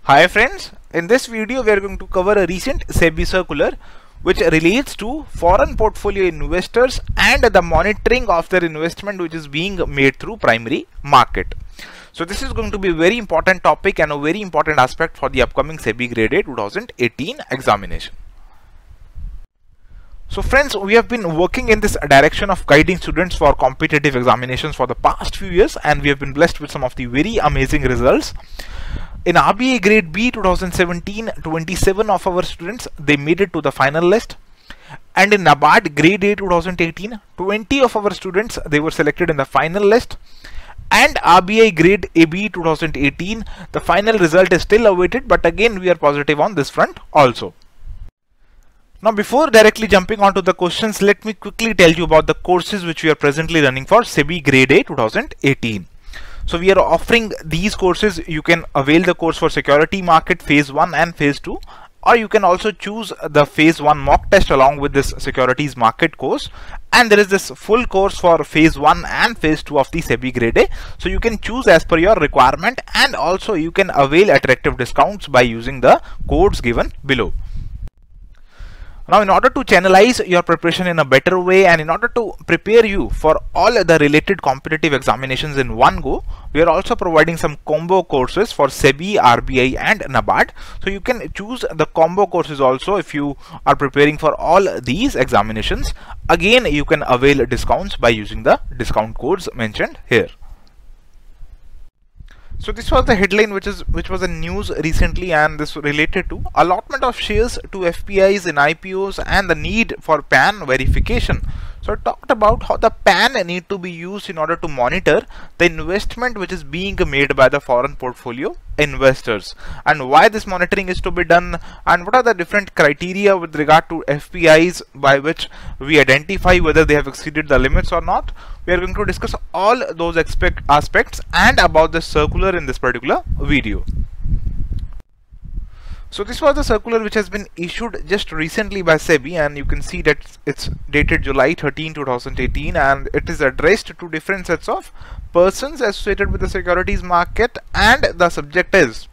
Hi friends, in this video we are going to cover a recent SEBI circular which relates to foreign portfolio investors and the monitoring of their investment which is being made through primary market. So this is going to be a very important topic and a very important aspect for the upcoming SEBI Grade A 2018 examination. So friends, we have been working in this direction of guiding students for competitive examinations for the past few years, and we have been blessed with some of the very amazing results. In RBI Grade B 2017, 27 of our students, they made it to the final list. And in NABARD Grade A 2018, 20 of our students, they were selected in the final list. And RBI Grade AB 2018, the final result is still awaited, but again we are positive on this front also. Now before directly jumping onto the questions, let me quickly tell you about the courses which we are presently running for SEBI Grade A 2018. So we are offering these courses. You can avail the course for Security Market Phase 1 and Phase 2, or you can also choose the Phase 1 mock test along with this Securities Market course. And there is this full course for Phase 1 and Phase 2 of the SEBI Grade A. So you can choose as per your requirement, and also you can avail attractive discounts by using the codes given below. Now, in order to channelize your preparation in a better way and in order to prepare you for all the related competitive examinations in one go, we are also providing some combo courses for SEBI, RBI and NABARD. So you can choose the combo courses also if you are preparing for all these examinations. Again, you can avail discounts by using the discount codes mentioned here. So this was the headline which was a news recently, and this related to allotment of shares to FPIs in IPOs and the need for PAN verification. So I talked about how the PAN need to be used in order to monitor the investment which is being made by the foreign portfolio investors, and why this monitoring is to be done, and what are the different criteria with regard to FPIs by which we identify whether they have exceeded the limits or not. We are going to discuss all those aspects and about the circular in this particular video. So this was the circular which has been issued just recently by SEBI, and you can see that it's dated July 13, 2018, and it is addressed to different sets of persons associated with the securities market, and the subject is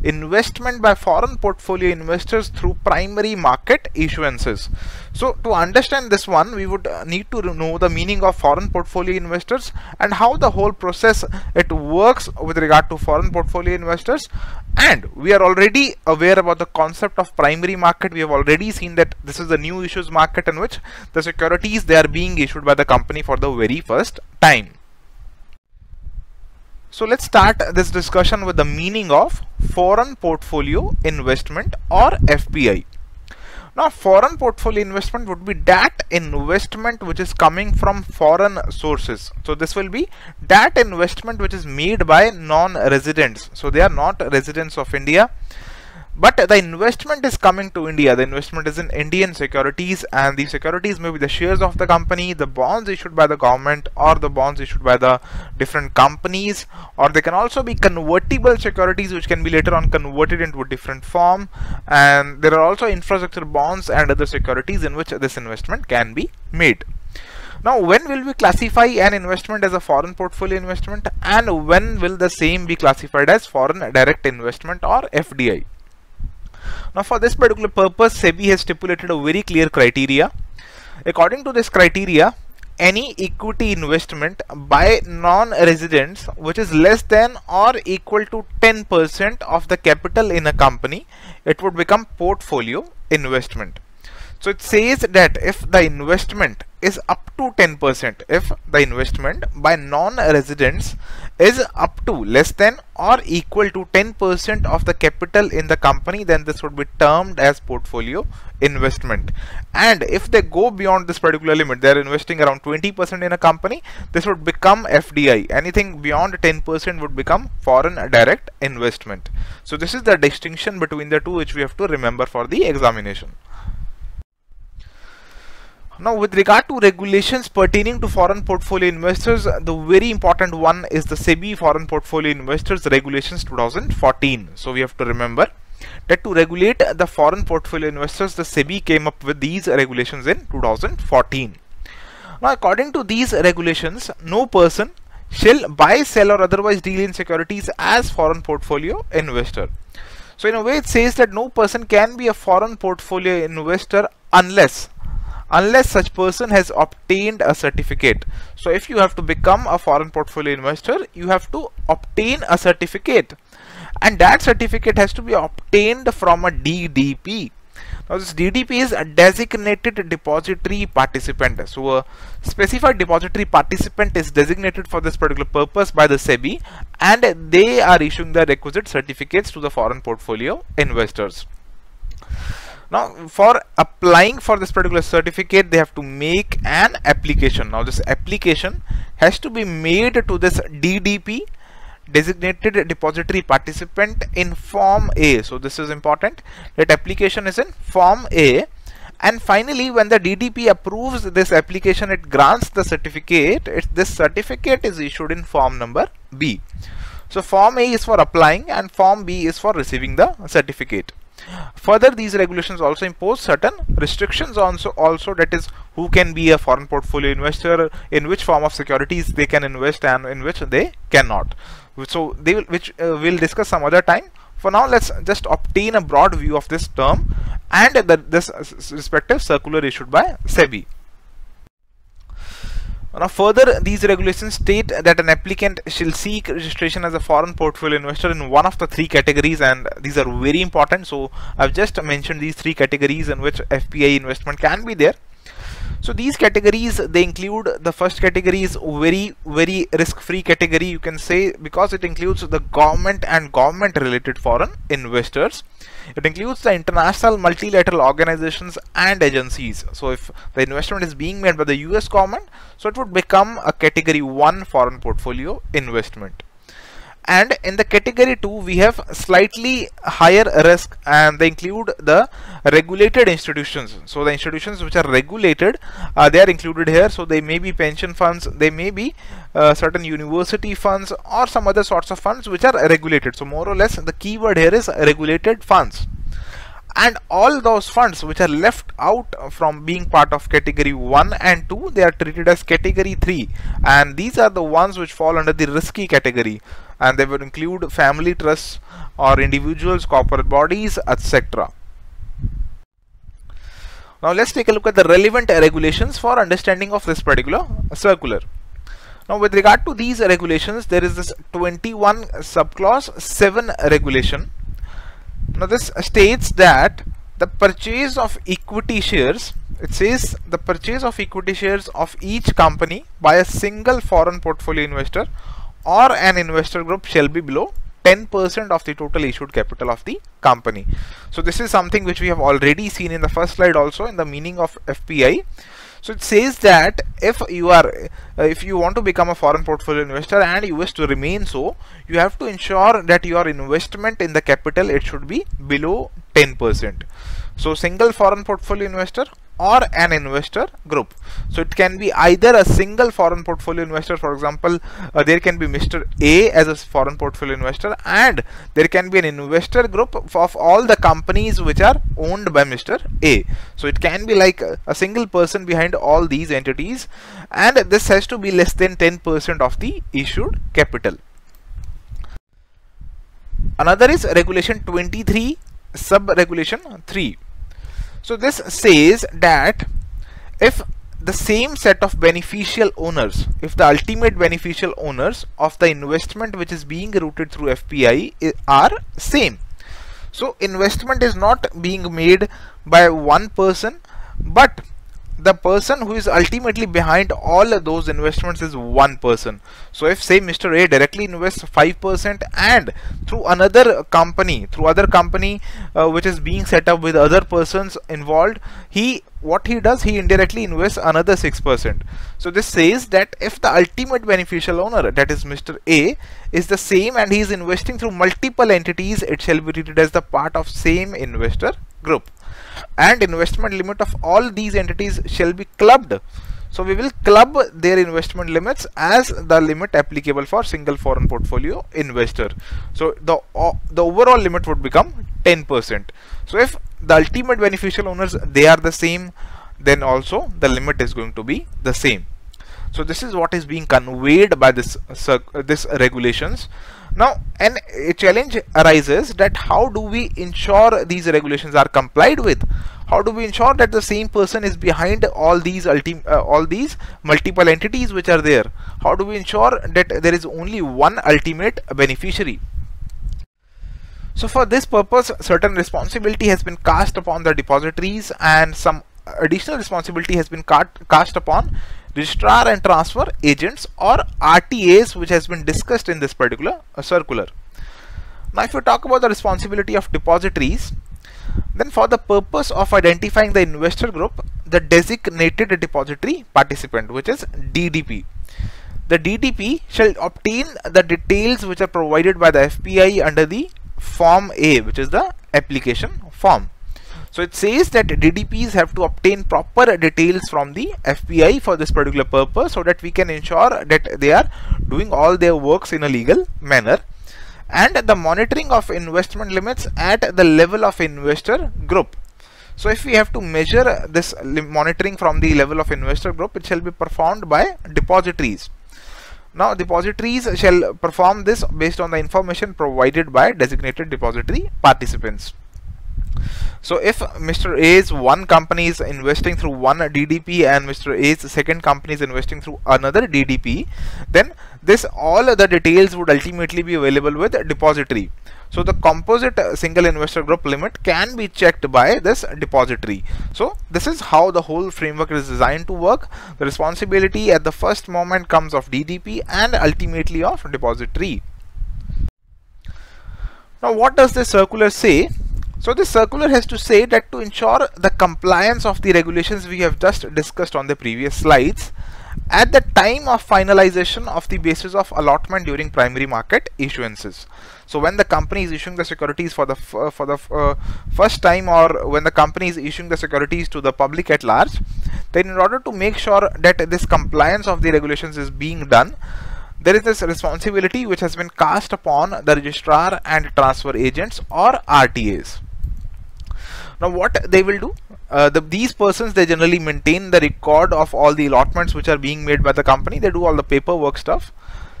investment by foreign portfolio investors through primary market issuances. So to understand this one, we would need to know the meaning of foreign portfolio investors and how the whole process it works with regard to foreign portfolio investors. And we are already aware about the concept of primary market. We have already seen that this is the new issues market in which the securities, they are being issued by the company for the very first time. So let's start this discussion with the meaning of foreign portfolio investment or FPI. Now, foreign portfolio investment would be that investment which is coming from foreign sources. So this will be that investment which is made by non-residents. So they are not residents of India, but the investment is coming to India. The investment is in Indian securities, and the securities may be the shares of the company, the bonds issued by the government, or the bonds issued by the different companies, or they can also be convertible securities which can be later on converted into a different form. And there are also infrastructure bonds and other securities in which this investment can be made. Now, when will we classify an investment as a foreign portfolio investment, and when will the same be classified as foreign direct investment or FDI? Now, for this particular purpose, SEBI has stipulated a very clear criteria. According to this criteria, any equity investment by non-residents which is less than or equal to 10% of the capital in a company, it would become portfolio investment. So it says that if the investment is up to 10%, if the investment by non-residents is up to less than or equal to 10% of the capital in the company, then this would be termed as portfolio investment. And if they go beyond this particular limit, they are investing around 20% in a company, this would become FDI. Anything beyond 10% would become foreign direct investment. So this is the distinction between the two which we have to remember for the examination. Now, with regard to regulations pertaining to foreign portfolio investors, the very important one is the SEBI Foreign Portfolio Investors Regulations 2014. So we have to remember that to regulate the foreign portfolio investors, the SEBI came up with these regulations in 2014. Now, according to these regulations, no person shall buy, sell or otherwise deal in securities as foreign portfolio investor. So in a way it says that no person can be a foreign portfolio investor unless such person has obtained a certificate. So if you have to become a foreign portfolio investor, you have to obtain a certificate, and that certificate has to be obtained from a DDP. Now this DDP is a designated depository participant. So a specified depository participant is designated for this particular purpose by the SEBI, and they are issuing the requisite certificates to the foreign portfolio investors. Now for applying for this particular certificate, they have to make an application. Now this application has to be made to this DDP, designated depository participant, in Form A. So this is important, that application is in Form A, and finally when the DDP approves this application, it grants the certificate. This certificate is issued in Form number B. So Form A is for applying and Form B is for receiving the certificate. Further, these regulations also impose certain restrictions also, that is, who can be a foreign portfolio investor, in which form of securities they can invest, and in which they cannot. So they will, which we'll discuss some other time. For now, let's just obtain a broad view of this term and this respective circular issued by SEBI. Now further, these regulations state that an applicant shall seek registration as a foreign portfolio investor in one of the three categories, and these are very important. So I've just mentioned these three categories in which FPI investment can be there. So these categories, they include, the first category is very risk-free category, you can say, because it includes the government and government related foreign investors. It includes the international multilateral organizations and agencies. So if the investment is being made by the US government, so it would become a category 1 foreign portfolio investment. And in the category 2, we have slightly higher risk, and they include the regulated institutions. So the institutions which are regulated, they are included here. So they may be pension funds, they may be certain university funds, or some other sorts of funds which are regulated. So more or less the keyword here is regulated funds. And all those funds which are left out from being part of category 1 and 2, they are treated as category 3, and these are the ones which fall under the risky category, and they would include family trusts or individuals, corporate bodies, etc. Now let's take a look at the relevant regulations for understanding of this particular circular. Now with regard to these regulations, there is this 21 subclause 7 regulation. Now this states that the purchase of equity shares, it says the purchase of equity shares of each company by a single foreign portfolio investor or an investor group shall be below 10% of the total issued capital of the company. So this is something which we have already seen in the first slide also, in the meaning of FPI. So it says that if you want to become a foreign portfolio investor and you wish to remain so, you have to ensure that your investment in the capital, it should be below 10%. So single foreign portfolio investor or an investor group. So it can be either a single foreign portfolio investor, for example, there can be Mr. A as a foreign portfolio investor, and there can be an investor group of all the companies which are owned by Mr. A. So it can be like a single person behind all these entities, and this has to be less than 10% of the issued capital. Another is regulation 23 sub regulation 3. So this says that if the same set of beneficial owners, if the ultimate beneficial owners of the investment which is being routed through FPI are same. So investment is not being made by one person, but the person who is ultimately behind all those investments is one person. So if say Mr. A directly invests 5% and through other company which is being set up with other persons involved, what he does, he indirectly invests another 6%. So this says that if the ultimate beneficial owner, that is Mr. A, is the same and he is investing through multiple entities, it shall be treated as the part of same investor group. And investment limit of all these entities shall be clubbed. So we will club their investment limits as the limit applicable for single foreign portfolio investor. So the overall limit would become 10%. So if the ultimate beneficial owners, they are the same, then also the limit is going to be the same. So this is what is being conveyed by this regulations. Now a challenge arises that how do we ensure these regulations are complied with? How do we ensure that the same person is behind all these multiple entities which are there? How do we ensure that there is only one ultimate beneficiary? So for this purpose, certain responsibility has been cast upon the depositories, and some additional responsibility has been cast upon registrar and transfer agents, or RTAs, which has been discussed in this particular circular. Now if you talk about the responsibility of depositories, then for the purpose of identifying the investor group, the designated depository participant, which is DDP, the DDP shall obtain the details which are provided by the FPI under the Form A, which is the application form. So it says that DDPs have to obtain proper details from the FPI for this particular purpose, so that we can ensure that they are doing all their works in a legal manner. And the monitoring of investment limits at the level of investor group. So if we have to measure this monitoring from the level of investor group, it shall be performed by depositories. Now depositories shall perform this based on the information provided by designated depository participants. So if Mr. A's one company is investing through one DDP and Mr. A's second company is investing through another DDP, then all the details would ultimately be available with depository. So the composite single investor group limit can be checked by this depository. So this is how the whole framework is designed to work. The responsibility at the first moment comes of DDP and ultimately of depository. Now what does this circular say? So this circular has to say that to ensure the compliance of the regulations we have just discussed on the previous slides, at the time of finalization of the basis of allotment during primary market issuances. So when the company is issuing the securities for the first time, or when the company is issuing the securities to the public at large, then in order to make sure that this compliance of the regulations is being done, there is this responsibility which has been cast upon the registrar and transfer agents, or RTAs. Now what they will do, these persons, they generally maintain the record of all the allotments which are being made by the company. They do all the paperwork stuff.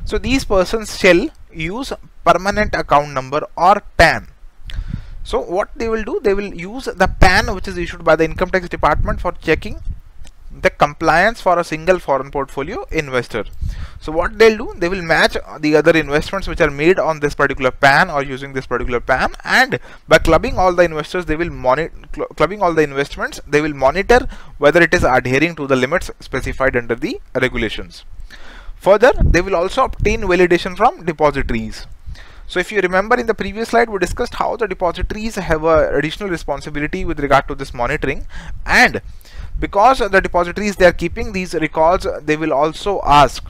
So these persons shall use permanent account number, or PAN. So what they will do, they will use the PAN which is issued by the income tax department for checking the compliance for a single foreign portfolio investor. So what they'll do, they will match the other investments which are made on this particular PAN or using this particular PAN, and by clubbing all the investors, they will investments, they will monitor whether it is adhering to the limits specified under the regulations. Further, they will also obtain validation from depositories. So if you remember, in the previous slide we discussed how the depositories have a additional responsibility with regard to this monitoring, and because the depositories, they are keeping these records, they will also ask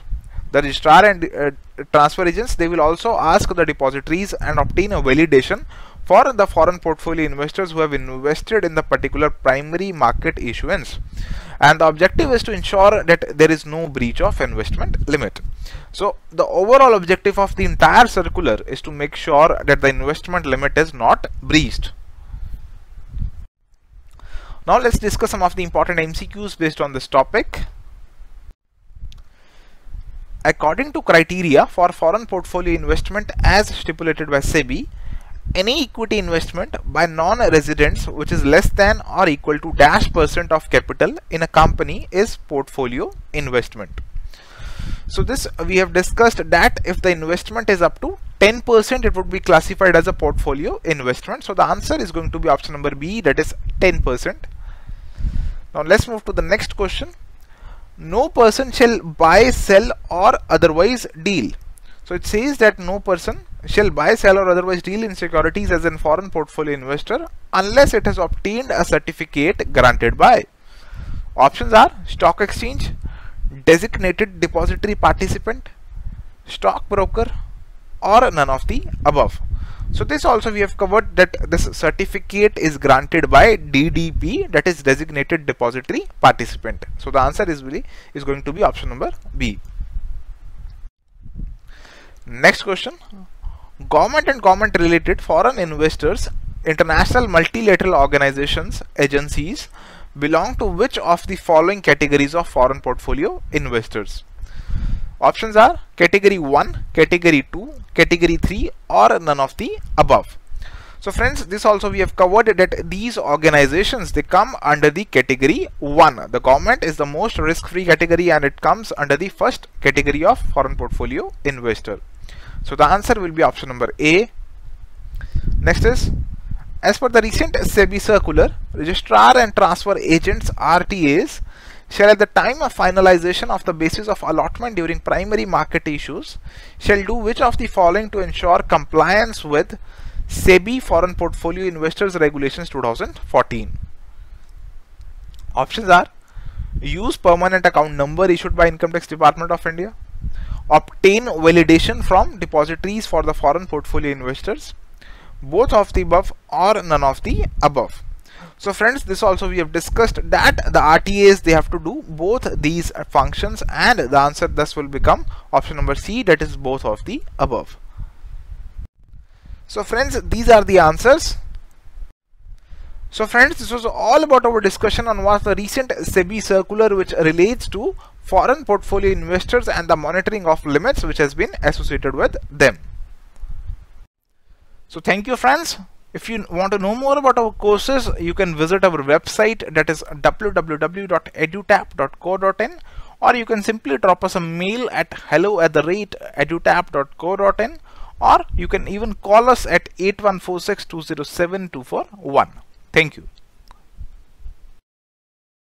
the registrar and transfer agents, they will also ask the depositories and obtain a validation for the foreign portfolio investors who have invested in the particular primary market issuance. And the objective is to ensure that there is no breach of investment limit. So the overall objective of the entire circular is to make sure that the investment limit is not breached. Now let's discuss some of the important MCQs based on this topic. According to criteria for foreign portfolio investment as stipulated by SEBI, any equity investment by non-residents which is less than or equal to -% of capital in a company is portfolio investment. So this we have discussed that if the investment is up to 10%, it would be classified as a portfolio investment. So the answer is going to be option number B, that is 10%. Now let's move to the next question. No person shall buy, sell or otherwise deal. So it says that no person shall buy, sell or otherwise deal in securities as a foreign portfolio investor unless it has obtained a certificate granted by. Options are stock exchange, designated depository participant, stockbroker, or none of the above. So this also we have covered that this certificate is granted by DDP, that is designated depository participant. So the answer is going to be option number B. Next question. Government and government related foreign investors, international multilateral organizations, agencies belong to which of the following categories of foreign portfolio investors? Options are category 1, category 2, category 3, or none of the above. So friends, this also we have covered that these organizations, they come under the category 1. The government is the most risk-free category and it comes under the first category of foreign portfolio investor. So the answer will be option number A. Next is, as per the recent SEBI circular, registrar and transfer agents RTAs shall at the time of finalization of the basis of allotment during primary market issues shall do which of the following to ensure compliance with SEBI Foreign Portfolio Investors Regulations 2014. Options are: use permanent account number issued by Income Tax Department of India, obtain validation from depositories for the foreign portfolio investors, both of the above, or none of the above. So friends, this also we have discussed that the RTAs, they have to do both these functions, and the answer thus will become option number C, that is both of the above. So friends, these are the answers. So friends, this was all about our discussion on what the recent SEBI circular which relates to foreign portfolio investors and the monitoring of limits which has been associated with them. So thank you friends. If you want to know more about our courses, you can visit our website, that is www.edutap.co.in, or you can simply drop us a mail at hello@edutap.co.in, or you can even call us at 8146 207 241. Thank you.